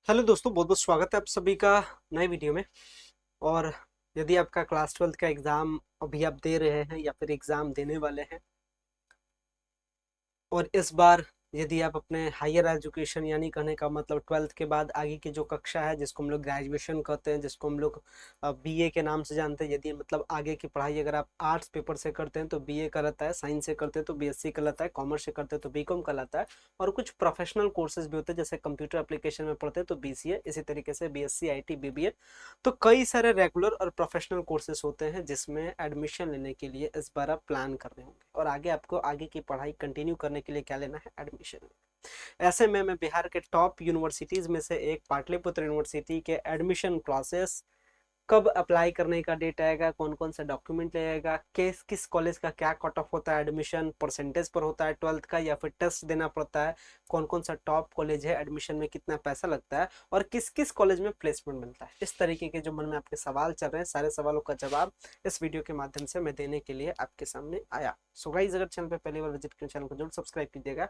Hello दोस्तों, बहुत बहुत स्वागत है आप सभी का नए वीडियो में। और यदि आपका क्लास 12th का एग्ज़ाम अभी आप दे रहे हैं या फिर एग्ज़ाम देने वाले हैं, और इस बार यदि आप अपने हायर एजुकेशन यानी कहने का मतलब 12th के बाद आगे की जो कक्षा है जिसको हम लोग ग्रेजुएशन कहते हैं, जिसको हम लोग बीए के नाम से जानते हैं, यदि मतलब आगे की पढ़ाई अगर आप आर्ट्स पेपर से करते हैं तो बीए कहलाता है, साइंस से करते हैं तो बीएससी कहलाता है, कॉमर्स से करते हैं तो बीकॉम कहलाता है, और कुछ प्रोफेशनल कोर्सेज भी होते हैं जैसे कंप्यूटर एप्लीकेशन में पढ़ते हैं तो बीसीए, इसी तरीके से बीएससी आईटी बीबीए। तो कई सारे रेगुलर और प्रोफेशनल कोर्सेज होते हैं जिसमें एडमिशन लेने के लिए इस बार आप प्लान कर रहे होंगे और आगे आपको आगे की पढ़ाई कंटिन्यू करने के लिए क्या लेना है, एडमिशन। ऐसे में मैं बिहार के टॉप यूनिवर्सिटीज में से एक पाटलिपुत्र यूनिवर्सिटी के एडमिशन प्रोसेस, कब अप्लाई करने का डेट आएगा, कौन कौन सा डॉक्यूमेंट लगेगा, किस किस कॉलेज का क्या कट ऑफ होता है, एडमिशन परसेंटेज पर होता है 12th का या फिर टेस्ट देना पड़ता है, कौन कौन सा टॉप कॉलेज है, एडमिशन में कितना पैसा लगता है और किस किस कॉलेज में प्लेसमेंट मिलता है, इस तरीके के जो मन में आपके सवाल चल रहे हैं, सारे सवालों का जवाब इस वीडियो के माध्यम से मैं देने के लिए आपके सामने आया। सो गाइस, अगर चैनल पर पहली बार विजिट करें, चैनल को जरूर सब्सक्राइब कीजिएगा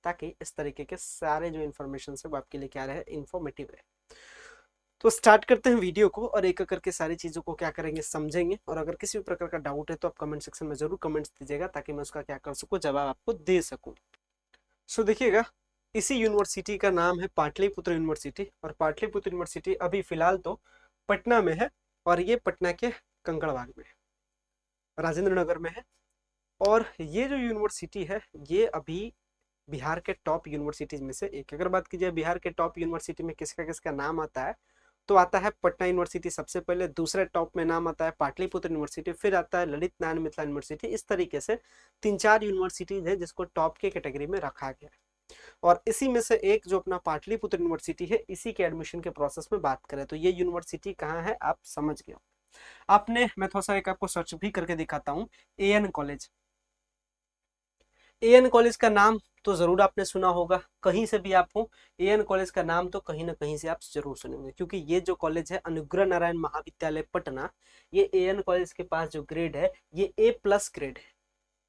ताकि इस तरीके के सारे जो इन्फॉर्मेशन है वो आपके लिए क्या रहे, इन्फॉर्मेटिव रहे। तो स्टार्ट करते हैं वीडियो को और एक एक करके सारी चीज़ों को क्या करेंगे, समझेंगे। और अगर किसी भी प्रकार का डाउट है तो आप कमेंट सेक्शन में जरूर कमेंट्स दीजिएगा ताकि मैं उसका क्या कर सकूँ, जवाब आपको दे सकूँ। सो देखिएगा, इसी यूनिवर्सिटी का नाम है पाटलिपुत्र यूनिवर्सिटी, और पाटलिपुत्र यूनिवर्सिटी अभी फिलहाल तो पटना में है, और ये पटना के कंकड़बाग में है, राजेंद्र नगर में है। और ये जो यूनिवर्सिटी है ये अभी बिहार के टॉप यूनिवर्सिटीज में से एक। अगर बात कीजिए बिहार के टॉप यूनिवर्सिटी में किसका किसका नाम आता है, तो आता है पटना यूनिवर्सिटी सबसे पहले, दूसरे टॉप में नाम आता है पाटलिपुत्र यूनिवर्सिटी, फिर आता है ललित नारायण मिथिला यूनिवर्सिटी। इस तरीके से तीन चार यूनिवर्सिटीज है जिसको टॉप के कैटेगरी में रखा गया है। और इसी में से एक जो अपना पाटलिपुत्र यूनिवर्सिटी है, इसी के एडमिशन के प्रोसेस में बात करें तो ये यूनिवर्सिटी कहाँ है आप समझ गए। आपने, मैं थोड़ा सा एक आपको सर्च भी करके दिखाता हूँ, एएन कॉलेज। एएन कॉलेज का नाम तो जरूर आपने सुना होगा, कहीं से भी आप हो, एएन कॉलेज का नाम तो कहीं ना कहीं से आप जरूर सुनेंगे, क्योंकि ये जो कॉलेज है अनुग्रह नारायण महाविद्यालय पटना, ये एएन कॉलेज के पास जो ग्रेड है ये A+ ग्रेड है।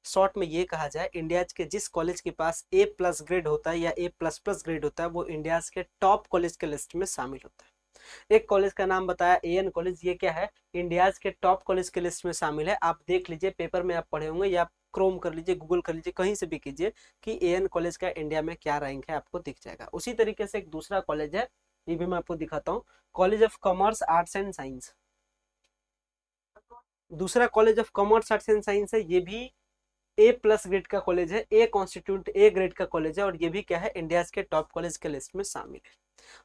शॉर्ट में ये कहा जाए, इंडिया के जिस कॉलेज के पास A+ ग्रेड होता है या A++ ग्रेड होता है वो इंडिया के टॉप कॉलेज के लिस्ट में शामिल होता है। एक कॉलेज का नाम बताया एएन कॉलेज, ये क्या है, इंडिया के टॉप कॉलेज के लिस्ट में शामिल है। आप देख लीजिए, पेपर में आप पढ़े होंगे या क्रोम कर लीजिए, गूगल कर लीजिए, कहीं से भी कीजिए कि एएन कॉलेज का इंडिया में क्या रैंक है, आपको दिख जाएगा। उसी तरीके से एक दूसरा कॉलेज है, ये भी मैं आपको दिखाता हूँ, college of commerce arts and science. दूसरा college of commerce arts and science है, ये भी A+ ग्रेड का कॉलेज है, ए कॉन्स्टिट्यूट ए ग्रेड का कॉलेज है, और ये भी क्या है, इंडिया के टॉप कॉलेज के लिस्ट में शामिल है।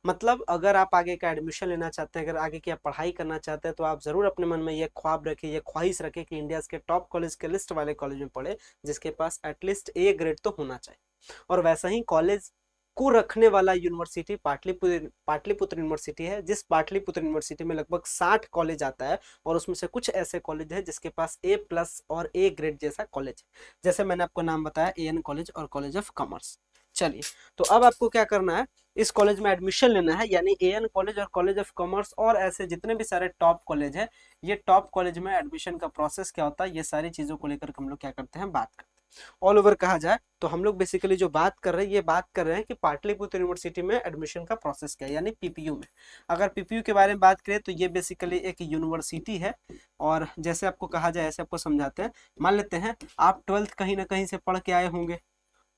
मतलब अगर आप आगे का एडमिशन लेना चाहते हैं, अगर आगे की आप पढ़ाई करना चाहते हैं, तो आप जरूर अपने मन में ये ख्वाब रखें, ये ख्वाहिश रखें कि इंडिया के टॉप कॉलेज के लिस्ट वाले कॉलेज में पढ़े जिसके पास एटलीस्ट ए ग्रेड तो होना चाहिए। और वैसा ही कॉलेज को रखने वाला यूनिवर्सिटी पाटलिपुत्र पाटलिपुत्र यूनिवर्सिटी है, जिस पाटलिपुत्र यूनिवर्सिटी में लगभग 60 कॉलेज आता है, और उसमें से कुछ ऐसे कॉलेज है जिसके पास A+ और ए ग्रेड जैसा कॉलेज है, जैसे मैंने आपको नाम बताया एएन कॉलेज और कॉलेज ऑफ कॉमर्स। चलिए, तो अब आपको क्या करना है, इस कॉलेज में एडमिशन लेना है, यानी एएन कॉलेज और कॉलेज ऑफ कॉमर्स और ऐसे जितने भी सारे टॉप कॉलेज है, ये टॉप कॉलेज में एडमिशन का प्रोसेस क्या होता है, ये सारी चीजों को लेकर हम लोग क्या करते हैं, बात करते हैं। ऑल ओवर कहा जाए तो हम लोग बेसिकली जो बात कर रहे हैं, ये बात कर रहे हैं कि पाटलिपुत्र यूनिवर्सिटी में एडमिशन का प्रोसेस क्या है, यानी पीपीयू में। अगर पीपीयू के बारे में बात करें तो ये बेसिकली एक यूनिवर्सिटी है, और जैसे आपको कहा जाए ऐसे आपको समझाते हैं। मान लेते हैं आप 12th कहीं ना कहीं से पढ़ के आए होंगे,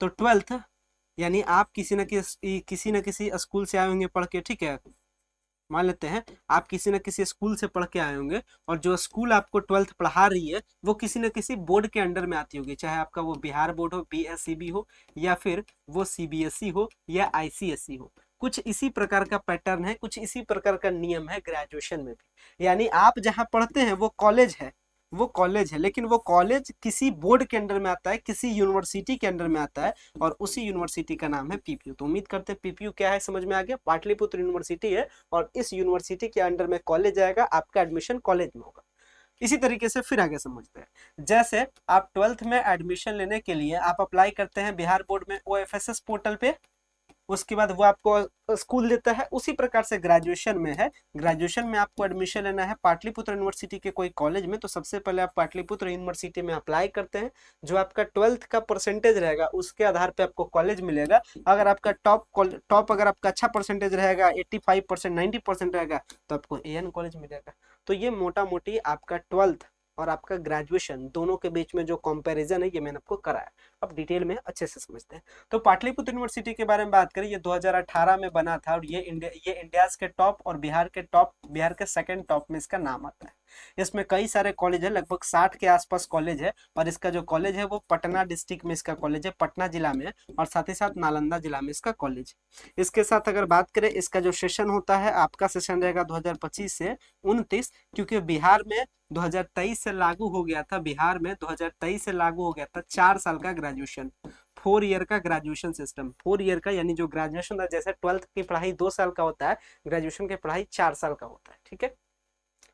तो 12th यानी आप किसी न किसी स्कूल से आए होंगे पढ़ के, ठीक है। मान लेते हैं आप किसी न किसी स्कूल से पढ़ के आए होंगे, और जो स्कूल आपको 12th पढ़ा रही है वो किसी न किसी बोर्ड के अंडर में आती होगी, चाहे आपका वो बिहार बोर्ड हो, बीएससीबी हो, या फिर वो सीबीएसई हो या आईसीएसई हो। कुछ इसी प्रकार का पैटर्न है, कुछ इसी प्रकार का नियम है ग्रेजुएशन में भी, यानी आप जहाँ पढ़ते हैं वो कॉलेज है, वो कॉलेज है, लेकिन वो कॉलेज किसी बोर्ड के अंडर में आता है, किसी यूनिवर्सिटी के अंडर में आता है, और उसी यूनिवर्सिटी का नाम है पीपीयू। तो उम्मीद करते हैं पीपीयू क्या है समझ में आ गया, पाटलिपुत्र यूनिवर्सिटी है, और इस यूनिवर्सिटी के अंडर में कॉलेज आएगा, आपका एडमिशन कॉलेज में होगा। इसी तरीके से फिर आगे समझते हैं, जैसे आप 12th में एडमिशन लेने के लिए आप अप्लाई करते हैं बिहार बोर्ड में ओएफएसएस पोर्टल पे, उसके बाद वो आपको स्कूल देता है। उसी प्रकार से ग्रेजुएशन में है, ग्रेजुएशन में आपको एडमिशन लेना है पाटलिपुत्र यूनिवर्सिटी के कोई कॉलेज में, तो सबसे पहले आप पाटलिपुत्र यूनिवर्सिटी में अप्लाई करते हैं। जो आपका 12th का परसेंटेज रहेगा उसके आधार पे आपको कॉलेज मिलेगा। अगर आपका टॉप अगर आपका अच्छा परसेंटेज रहेगा 85% 90% रहेगा तो आपको AN कॉलेज मिलेगा। तो ये मोटा मोटी आपका 12th और आपका ग्रेजुएशन दोनों के बीच में जो कंपैरिजन है ये मैंने आपको कराया। अब डिटेल में अच्छे से समझते हैं। तो पाटलिपुत्र यूनिवर्सिटी के बारे में बात करें, ये 2018 में बना था और ये इंडिया के टॉप और बिहार के सेकंड टॉप में इसका नाम आता है। इसमें कई सारे कॉलेज है, लगभग 60 के आसपास कॉलेज है। और इसका जो कॉलेज है वो पटना डिस्ट्रिक्ट में इसका कॉलेज है, पटना जिला में, और साथ ही साथ नालंदा जिला में इसका कॉलेज। इसके साथ अगर बात करें, इसका जो सेशन होता है, आपका सेशन रहेगा 2025 से 29, क्योंकि बिहार में 2023 से लागू हो गया था, बिहार में 2023 से लागू हो गया था 4 साल का ग्रेजुएशन, 4 ईयर का ग्रेजुएशन सिस्टम। 4 ईयर का यानी जो ग्रेजुएशन था, जैसे 12th की पढ़ाई 2 साल का होता है, ग्रेजुएशन की पढ़ाई 4 साल का होता है। ठीक है,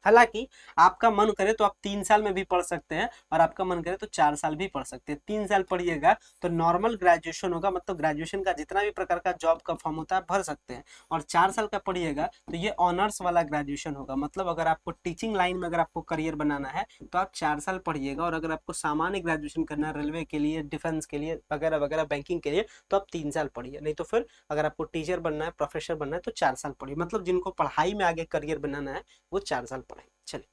हालांकि आपका मन करे तो आप 3 साल में भी पढ़ सकते हैं और आपका मन करे तो 4 साल भी पढ़ सकते हैं। 3 साल पढ़िएगा तो नॉर्मल ग्रेजुएशन होगा, मतलब ग्रेजुएशन का जितना भी प्रकार का जॉब का फॉर्म होता है भर सकते हैं। और 4 साल का पढ़िएगा तो ये ऑनर्स वाला ग्रेजुएशन होगा, मतलब अगर आपको टीचिंग लाइन में अगर आपको करियर बनाना है तो आप 4 साल पढ़िएगा। और अगर आपको सामान्य ग्रेजुएशन करना है रेलवे के लिए, डिफेंस के लिए वगैरह वगैरह, बैंकिंग के लिए, तो आप 3 साल पढ़िए। नहीं तो फिर अगर आपको टीचर बनना है, प्रोफेसर बनना है तो 4 साल पढ़िए। मतलब जिनको पढ़ाई में आगे करियर बनाना है वो 4 साल पढ़ेंगे। चलिए,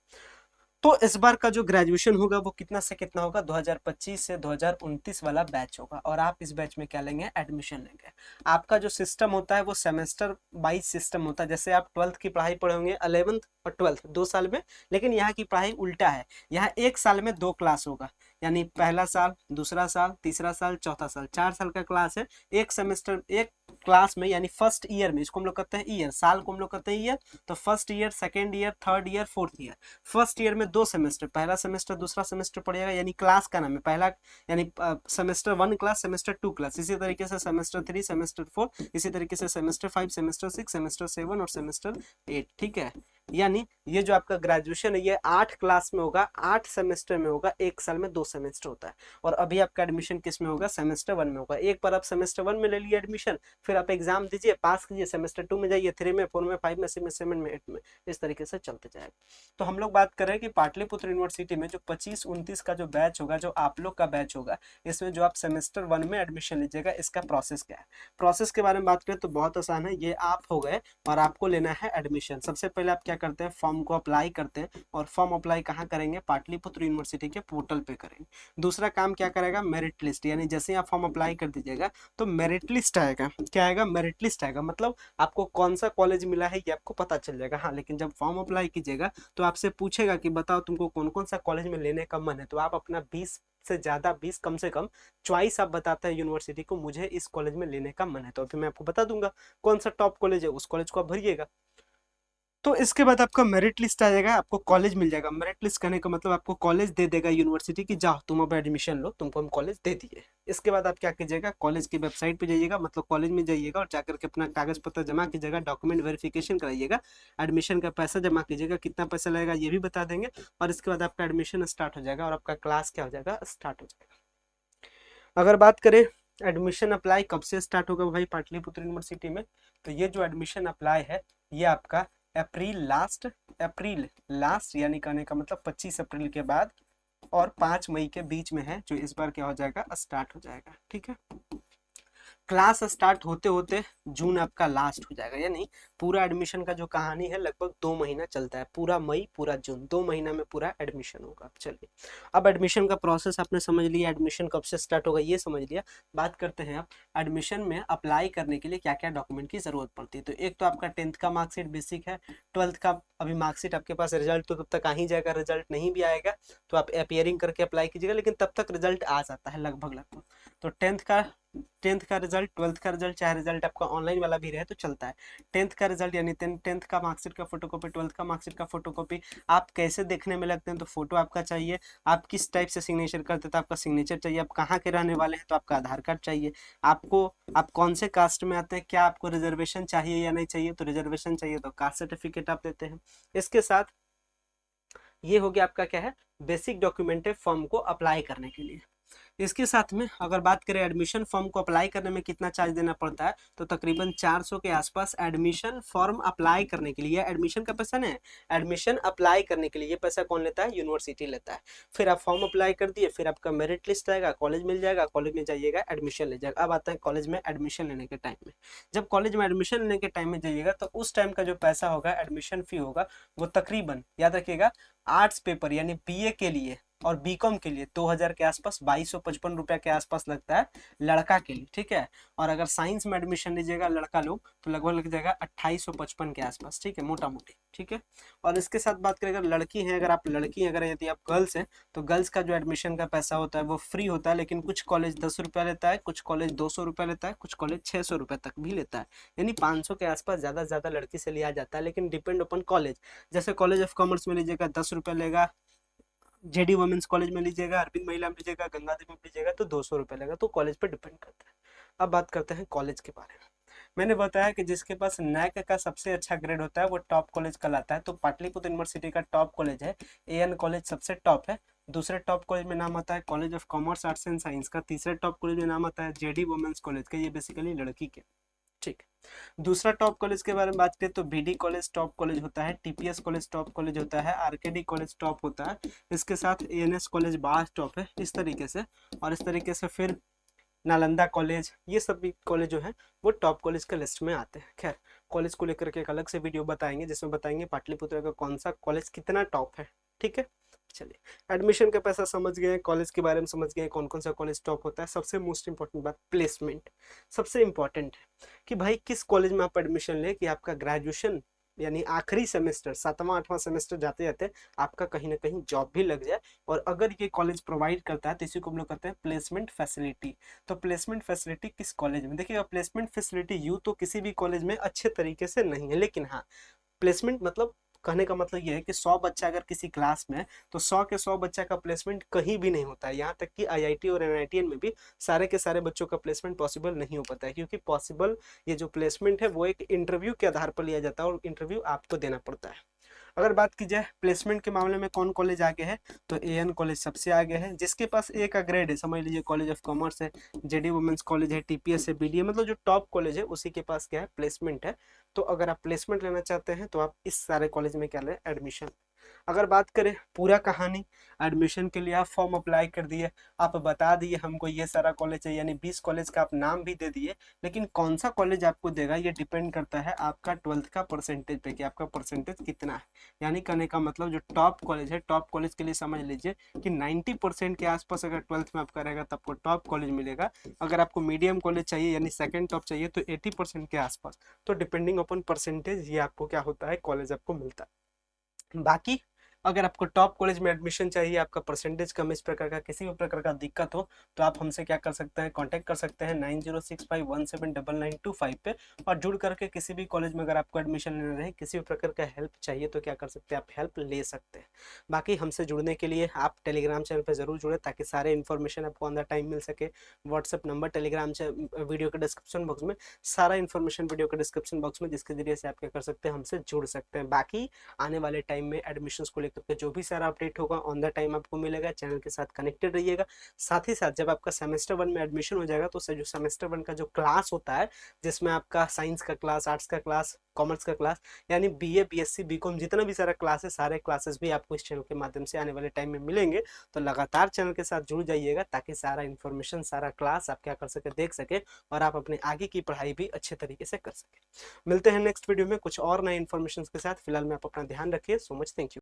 तो इस बार का जो ग्रेजुएशन होगा वो कितना से कितना होगा, 2025 से 2029 वाला बैच होगा। और आप इस बैच में क्या लेंगे, एडमिशन लेंगे। आपका जो सिस्टम होता है वो सेमेस्टर वाइज सिस्टम होता है। जैसे आप 12th की पढ़ाई पढ़े होंगे 11th और 12th 2 साल में, लेकिन यहाँ की पढ़ाई उल्टा है। यहाँ 1 साल में 2 क्लास होगा, यानी पहला साल, दूसरा साल, तीसरा साल, चौथा साल, 4 साल का क्लास है। एक सेमेस्टर, एक क्लास में, यानी फर्स्ट ईयर में, इसको हम लोग कहते हैं ईयर, साल को हम लोग कहते हैं ईयर। तो first year, second year, third year, fourth year. First year में 2 सेमेस्टर, पहला सेमेस्टर, दूसरा सेमेस्टर पड़ेगा, यानी क्लास का नाम है पहला, यानी सेमेस्टर 1 क्लास, सेमेस्टर 2 क्लास। इसी तरीके से सेमेस्टर 3, सेमेस्टर 4, इसी तरीके से सेमेस्टर 5, सेमेस्टर 6, सेमेस्टर 7 और सेमेस्टर 8। ठीक है, यानी ये जो आपका ग्रेजुएशन है ये 8 क्लास में होगा, 8 सेमेस्टर में होगा, 1 साल में 2 सेमेस्टर होता है। और अभी आपका एडमिशन किस में होगा, सेमेस्टर 1 में होगा। एक बार आप सेमेस्टर 1 में ले लिए एडमिशन, फिर आप एग्जाम दीजिए, पास कीजिए, सेमेस्टर 2 में जाइए, 3 में, 4 में, 5 में, 6 में, 7 में, 8 में, इस तरीके से चलते जाएगा। तो हम लोग बात कर रहे हैं कि पाटलिपुत्र यूनिवर्सिटी में जो 25-29 का जो बैच होगा, जो आप लोग का बैच होगा, इसमें जो आप सेमेस्टर 1 में एडमिशन लीजिएगा, इसका प्रोसेस क्या है। प्रोसेस के बारे में बात करें तो बहुत आसान है। ये आप हो गए और आपको लेना है एडमिशन। सबसे पहले आप क्या करते हैं, फॉर्म को अप्लाई करते हैं। और फॉर्म अप्लाई कहाँ करेंगे, पाटलिपुत्र यूनिवर्सिटी के पोर्टल पे करेंगे। दूसरा काम क्या करेगा, मेरिट लिस्ट, यानी जैसे आप फॉर्म अप्लाई कर दीजिएगा तो मेरिट लिस्ट आएगा। क्या आएगा, मेरिट लिस्ट आएगा, मतलब आपको कौन सा कॉलेज मिला है ये आपको पता चल जाएगा। हाँ, लेकिन जब फॉर्म अप्लाई कीजिएगा तो आपसे पूछेगा कि बताओ तुमको कौन कौन सा कॉलेज में लेने का मन है। तो आप अपना 20 से ज्यादा, 20 कम से कम चॉइस आप बताते हैं यूनिवर्सिटी को, मुझे इस कॉलेज में लेने का मन है। तो अभी मैं आपको बता दूंगा कौन सा टॉप कॉलेज है, उस कॉलेज को आप भरिएगा। तो इसके बाद आपका मेरिट लिस्ट आ जाएगा, आपको कॉलेज मिल जाएगा। मेरिट लिस्ट करने का मतलब आपको कॉलेज दे देगा यूनिवर्सिटी की, जाओ तुम अब एडमिशन लो, तुमको हम कॉलेज दे दिए। इसके बाद आप क्या कीजिएगा, कॉलेज की वेबसाइट पे जाइएगा, मतलब कॉलेज में जाइएगा और जाकर के अपना कागज पत्र जमा कीजिएगा, डॉक्यूमेंट वेरिफिकेशन कराइएगा, एडमिशन का पैसा जमा कीजिएगा। कितना पैसा लगेगा ये भी बता देंगे। और इसके बाद आपका एडमिशन स्टार्ट हो जाएगा और आपका क्लास क्या हो जाएगा, स्टार्ट हो जाएगा। अगर बात करें एडमिशन अप्लाई कब से स्टार्ट होगा भाई पाटलिपुत्र यूनिवर्सिटी में, तो ये जो एडमिशन अप्लाई है ये आपका अप्रैल लास्ट यानी कहने का मतलब 25 अप्रैल के बाद और 5 मई के बीच में है, जो इस बार क्या हो जाएगा, स्टार्ट हो जाएगा। ठीक है, क्लास स्टार्ट होते होते जून आपका लास्ट हो जाएगा, यानी पूरा एडमिशन का जो कहानी है लगभग 2 महीना चलता है, पूरा मई पूरा जून, 2 महीना में पूरा एडमिशन होगा। चलिए, अब एडमिशन का प्रोसेस आपने समझ लिया, एडमिशन कब से स्टार्ट होगा ये समझ लिया। बात करते हैं अब एडमिशन में अप्लाई करने के लिए क्या क्या डॉक्यूमेंट की जरूरत पड़ती है। तो एक तो आपका 10th का मार्कशीट बेसिक है, 12th का अभी मार्कशीट आपके पास, रिजल्ट तो तब तक आ ही जाएगा, रिजल्ट नहीं भी आएगा तो आप अपियरिंग करके अप्लाई कीजिएगा, लेकिन तब तक रिजल्ट आ जाता है लगभग। तो 10th का रिजल्ट, 12th का रिजल्ट, चाहे रिजल्ट आपका ऑनलाइन वाला भी रहे तो चलता है। 10th का रिजल्ट यानी 10th का मार्कशीट का फोटोकॉपी, 12th का मार्कशीट का फोटोकॉपी। आप कैसे देखने में लगते हैं, तो फोटो आपका चाहिए। आप किस टाइप से सिग्नेचर करते हैं तो आपका सिग्नेचर चाहिए। आप कहाँ के रहने वाले हैं तो आपका आधार कार्ड चाहिए। आपको, आप कौन से कास्ट में आते हैं, क्या आपको रिजर्वेशन चाहिए या नहीं चाहिए, तो रिजर्वेशन चाहिए तो कास्ट सर्टिफिकेट आप देते हैं। इसके साथ ये हो गया आपका क्या है, बेसिक डॉक्यूमेंट है फॉर्म को अप्लाई करने के लिए। इसके साथ में अगर बात करें एडमिशन फॉर्म को अप्लाई करने में कितना चार्ज देना पड़ता है, तो तकरीबन 400 के आसपास एडमिशन फॉर्म अप्लाई करने के लिए। एडमिशन का पैसा नहीं है, एडमिशन अप्लाई करने के लिए ये पैसा कौन लेता है, यूनिवर्सिटी लेता है। फिर आप फॉर्म अप्लाई कर दिए, फिर आपका मेरिट लिस्ट आएगा, कॉलेज मिल जाएगा, कॉलेज में जाइएगा, एडमिशन ले जाएगा। अब आता है कॉलेज में एडमिशन लेने के टाइम में। जब कॉलेज में एडमिशन लेने के टाइम में जाइएगा, तो उस टाइम का जो पैसा होगा, एडमिशन फी होगा, वो तकरीबन याद रखिएगा, आर्ट्स पेपर यानी बीए के लिए और बीकॉम के लिए 2000 के आसपास, 2255 रुपया के आसपास लगता है लड़का के लिए, ठीक है। और अगर साइंस में एडमिशन लीजिएगा लड़का लोग, तो लगभग लग जाएगा 2855 के आसपास, ठीक है, मोटा मोटी, ठीक है। और इसके साथ बात करें अगर लड़की है, अगर आप लड़की हैं, अगर यदि आप गर्ल्स हैं, तो गर्ल्स का जो एडमिशन का पैसा होता है वो फ्री होता है, लेकिन कुछ कॉलेज 10 रुपया लेता है, कुछ कॉलेज 200 रुपया लेता है, कुछ कॉलेज 600 रुपया तक भी लेता है, यानी 500 के आसपास ज्यादा से ज्यादा लड़की से लिया जाता है, लेकिन डिपेंड अपन कॉलेज। जैसे कॉलेज ऑफ कॉमर्स में लीजिएगा 10 रुपया लेगा, जेडी वुमेन्स कॉलेज में लीजिएगा, अरविंद महिला में लीजिएगा, गंगा देवी में लीजिएगा तो 200 रुपये लगेगा, तो कॉलेज पर डिपेंड करता है। अब बात करते हैं कॉलेज के बारे में। मैंने बताया कि जिसके पास नैक का सबसे अच्छा ग्रेड होता है वो टॉप कॉलेज कहलाता है, तो पाटलिपुत्र यूनिवर्सिटी का टॉप कॉलेज है, एएन कॉलेज सबसे टॉप है। दूसरे टॉप कॉलेज में नाम आता है college of commerce arts and science का। तीसरे टॉप कॉलेज में नाम आता है जेडी वुमेन्स कॉलेज का, ये बेसिकली लड़की के, ठीक। दूसरा टॉप कॉलेज के बारे में बात करें तो बीडी कॉलेज टॉप कॉलेज होता है, टीपीएस कॉलेज टॉप कॉलेज होता है, आरकेडी कॉलेज टॉप होता है, इसके साथ एएनएस कॉलेज बास टॉप है, इस तरीके से। और इस तरीके से फिर नालंदा कॉलेज, ये सब भी कॉलेज जो है वो टॉप कॉलेज के लिस्ट में आते हैं। खैर, कॉलेज को लेकर के एक अलग से वीडियो बताएंगे, जिसमें बताएंगे पाटलिपुत्र का कौन सा कॉलेज कितना टॉप है, ठीक है। चलिए, एडमिशन का पैसा समझ गए, कॉलेज के बारे में समझ गए, कौन कौन सा कॉलेज टॉप होता है। सबसे मोस्ट इंपॉर्टेंट बात प्लेसमेंट, सबसे इंपॉर्टेंट है कि भाई किस कॉलेज में आप एडमिशन ले, कि आपका ग्रेजुएशन यानी आखिरी सेमेस्टर 7वां 8वां सेमेस्टर जाते जाते आपका कहीं ना कहीं जॉब भी लग जाए। और अगर ये कॉलेज प्रोवाइड करता है तो इसी को हम लोग कहते हैं प्लेसमेंट फैसिलिटी। तो प्लेसमेंट फैसिलिटी किस कॉलेज में, देखिएगा प्लेसमेंट फैसिलिटी यूँ तो किसी भी कॉलेज में अच्छे तरीके से नहीं है, लेकिन हाँ, प्लेसमेंट मतलब कहने का मतलब ये है कि 100 बच्चा अगर किसी क्लास में है तो 100 के 100 बच्चा का प्लेसमेंट कहीं भी नहीं होता है। यहाँ तक कि आईआईटी और एनआईटीएन में भी सारे के सारे बच्चों का प्लेसमेंट पॉसिबल नहीं हो पाता है, क्योंकि पॉसिबल ये जो प्लेसमेंट है वो एक इंटरव्यू के आधार पर लिया जाता है और इंटरव्यू आपको देना पड़ता है। अगर बात की जाए प्लेसमेंट के मामले में कौन कॉलेज आगे है, तो एएन कॉलेज सबसे आगे है, जिसके पास ए का ग्रेड है, समझ लीजिए कॉलेज ऑफ कॉमर्स है, जेडी वुमेन्स कॉलेज है, टीपीएस है, बीडीए, मतलब जो टॉप कॉलेज है उसी के पास क्या है, प्लेसमेंट है। तो अगर आप प्लेसमेंट लेना चाहते हैं तो आप इस सारे कॉलेज में क्या लें, एडमिशन। अगर बात करें पूरा कहानी, एडमिशन के लिए आप फॉर्म अप्लाई कर दिए, आप बता दिए हमको ये सारा कॉलेज है, यानी 20 कॉलेज का आप नाम भी दे दिए, लेकिन कौन सा कॉलेज आपको देगा ये डिपेंड करता है आपका 12th का परसेंटेज पे, कि आपका परसेंटेज कितना है। यानी कहने का मतलब जो टॉप कॉलेज है, टॉप कॉलेज के लिए समझ लीजिए कि 90% के आसपास अगर 12th में आपका रहेगा तो आपको टॉप कॉलेज मिलेगा। अगर आपको मीडियम कॉलेज चाहिए यानी सेकेंड टॉप चाहिए तो 80% के आसपास। तो डिपेंडिंग अपॉन परसेंटेज ये आपको क्या होता है, कॉलेज आपको मिलता है। बाकी अगर आपको टॉप कॉलेज में एडमिशन चाहिए, आपका परसेंटेज कम, इस प्रकार का किसी भी प्रकार का दिक्कत हो, तो आप हमसे क्या कर सकते हैं, कांटेक्ट कर सकते हैं 9065179925 पे। और जुड़ करके किसी भी कॉलेज में अगर आपको एडमिशन लेना रहे, किसी भी प्रकार का हेल्प चाहिए तो क्या कर सकते हैं, आप हेल्प ले सकते हैं। बाकी हमसे जुड़ने के लिए आप टेलीग्राम चैनल पर जरूर जुड़े, ताकि सारे इन्फॉर्मेशन आपको ऑन द टाइम मिल सके। व्हाट्सअप नंबर टेलीग्राम वीडियो के डिस्क्रिप्शन बॉक्स में, सारा इन्फॉर्मेशन वीडियो के डिस्क्रिप्शन बॉक्स में, जिसके जरिए से आप क्या कर सकते हैं, हमसे जुड़ सकते हैं। बाकी आने वाले टाइम में एडमिशन्स को लेकर जो भी सारा अपडेट होगा ऑन द टाइम आपको मिलेगा, चैनल के साथ कनेक्टेड रहिएगा। साथ ही साथ जब आपका सेमेस्टर 1 में एडमिशन हो जाएगा, तो जो सेमेस्टर 1 का जो क्लास होता है, जिसमें आपका साइंस का क्लास, आर्ट्स का क्लास, कॉमर्स का क्लास, यानी बीए बीएससी बीकॉम जितना भी सारा क्लास है, सारे क्लासेस भी आपको इस चैनल के माध्यम से आने वाले टाइम में मिलेंगे। तो लगातार चैनल के साथ जुड़ जाइएगा, ताकि सारा इन्फॉर्मेशन, सारा क्लास आप क्या कर सके, देख सके, और आप अपने आगे की पढ़ाई भी अच्छे तरीके से कर सके। मिलते हैं नेक्स्ट वीडियो में कुछ और नए इन्फॉर्मेशन के साथ। फिलहाल में आप अपना ध्यान रखिए। So much, thank you.